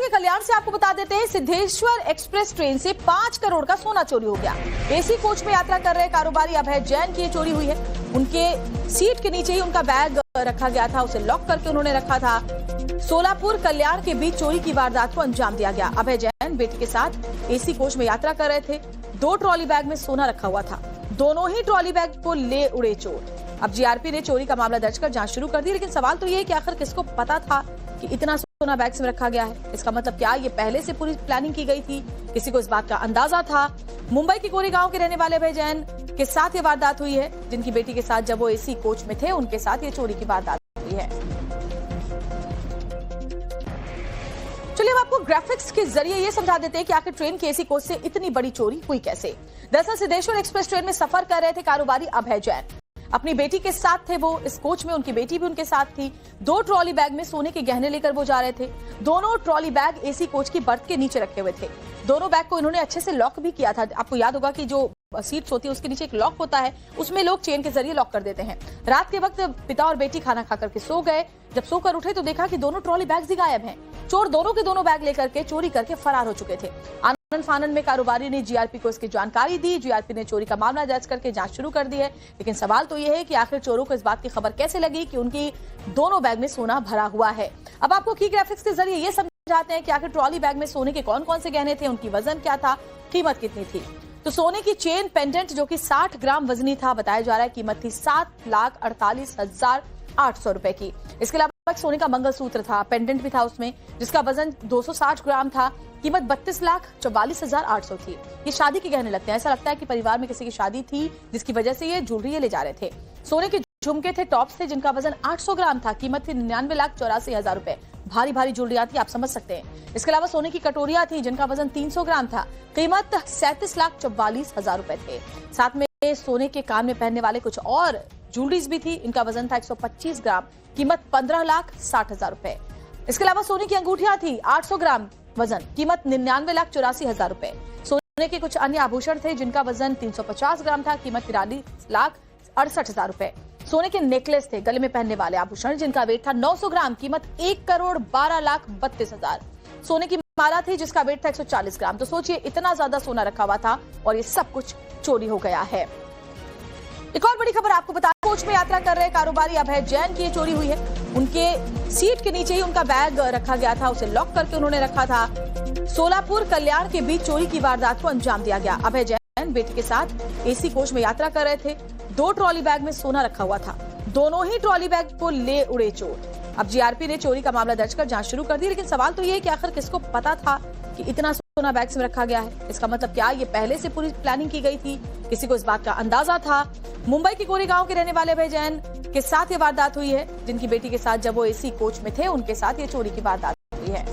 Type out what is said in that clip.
के कल्याण से आपको बता देते हैं, सिद्धेश्वर एक्सप्रेस ट्रेन से 5 करोड़ का सोना चोरी हो गया। एसी कोच में यात्रा कर रहे कारोबारी अभय जैन की ये चोरी हुई है। उनके सीट के नीचे ही उनका बैग रखा गया था, उसे लॉक करके उन्होंने रखा था। सोलापुर कल्याण के बीच चोरी की वारदात को अंजाम दिया गया। अभय जैन बेटी के साथ एसी कोच में यात्रा कर रहे थे। 2 ट्रॉली बैग में सोना रखा हुआ था। दोनों ही ट्रॉली बैग को ले उड़े चोर। अब जीआरपी ने चोरी का मामला दर्ज कर जांच शुरू कर दी, लेकिन सवाल तो ये है कि आखिर किसको पता था कि इतना सोना बैग्स में रखा गया है। इसका मतलब क्या ये पहले से पूरी प्लानिंग की गई थी? किसी को इस बात का अंदाजा था? मुंबई के गोरेगांव के रहने वाले अभय जैन के साथ ये वारदात हुई है, जिनकी बेटी के साथ जब वो एसी कोच में थे, उनके साथ ये चोरी की वारदात हुई है। चलिए अब आपको ग्राफिक्स के जरिए ये समझा देते हैं कि आखिर ट्रेन के एसी कोच से इतनी बड़ी चोरी हुई कैसे। दरअसल सिद्धेश्वर एक्सप्रेस ट्रेन में सफर कर रहे थे कारोबारी अभय जैन। अपनी बेटी के साथ थे वो इस कोच में, उनकी बेटी भी उनके साथ थी। 2 ट्रॉली बैग में सोने के गहने लेकर वो जा रहे थे। दोनों ट्रॉली बैग एसी कोच की बर्थ के नीचे रखे हुए थे। दोनों बैग को इन्होंने अच्छे से लॉक भी किया था। आपको याद होगा कि जो सीट्स होती है उसके नीचे एक लॉक होता है, उसमें लोग चेन के जरिए लॉक कर देते हैं। रात के वक्त पिता और बेटी खाना खाकर के सो गए। जब सोकर उठे तो देखा कि दोनों ट्रॉली बैग्स ही गायब हैं। चोर दोनों के दोनों बैग लेकर के चोरी करके फरार हो चुके थे। आनंद फानन में कारोबारी ने जीआरपी को इसकी जानकारी दी। जीआरपी ने चोरी का मामला दर्ज करके जांच शुरू कर दी है, लेकिन सवाल तो यह है कि आखिर चोरों को इस बात की खबर कैसे लगी कि उनकी दोनों बैग में सोना भरा हुआ है। अब आपको की ग्राफिक्स के जरिए ये समझाते हैं कि आखिर ट्रॉली बैग में सोने के कौन कौन से गहने थे, उनकी वजन क्या था, कीमत कितनी थी। तो सोने की चेन पेंडेंट जो कि 60 ग्राम वजनी था, बताया जा रहा है कीमत थी 7,48,800 रुपए की। इसके अलावा सोने का मंगलसूत्र था, पेंडेंट भी था उसमें, जिसका वजन 260 ग्राम था। कीमत 32,44,800 थी। ये शादी के गहने लगते हैं, ऐसा लगता है कि परिवार में किसी की शादी थी जिसकी वजह से ये ज्वेलरी ले जा रहे थे। सोने के झुमके थे, टॉप्स थे, जिनका वजन 800 ग्राम था। कीमत थी 99,84,000 रुपए। भारी भारी ज्वेलरियां थी, आप समझ सकते हैं। इसके अलावा सोने की कटोरियां थी, जिनका वजन 300 ग्राम था। कीमत 37,44,000 रुपए थे। साथ में सोने के कान में पहनने वाले कुछ और ज्वेलरीज भी थी, इनका वजन था 125 ग्राम। कीमत 15,60,000 रुपए। इसके अलावा सोने की अंगूठियां थी 800 ग्राम वजन, कीमत 99,84,000 रुपए। सोने के कुछ अन्य आभूषण थे, जिनका वजन 350 ग्राम था। कीमत 43,68,000 रुपए। सोने के नेकलेस थे, गले में पहनने वाले आभूषण, जिनका वेट था 900 ग्राम। कीमत 1,12,32,000। सोने की माला थी, जिसका वेट था 140 ग्राम। तो सोचिए इतना ज्यादा सोना रखा हुआ था और ये सब कुछ चोरी हो गया है। एक और बड़ी खबर आपको बता, कोच में यात्रा कर रहे कारोबारी अभय जैन की ये चोरी हुई है। उनके सीट के नीचे ही उनका बैग रखा गया था, उसे लॉक करके उन्होंने रखा था। सोलापुर कल्याण के बीच चोरी की वारदात को अंजाम दिया गया। अभय जैन बेटी के साथ एसी कोच में यात्रा कर रहे थे। 2 ट्रॉली बैग में सोना रखा हुआ था। दोनों ही ट्रॉली बैग को ले उड़े चोर। अब जीआरपी ने चोरी का मामला दर्ज कर जांच शुरू कर दी, लेकिन सवाल तो ये है कि आखिर किसको पता था कि इतना सोना बैग्स में रखा गया है। इसका मतलब क्या ये पहले से पूरी प्लानिंग की गई थी? किसी को इस बात का अंदाजा था? मुंबई के गोरेगांव के रहने वाले अभय जैन के साथ ये वारदात हुई है, जिनकी बेटी के साथ जब वो एसी कोच में थे, उनके साथ ये चोरी की वारदात हुई है।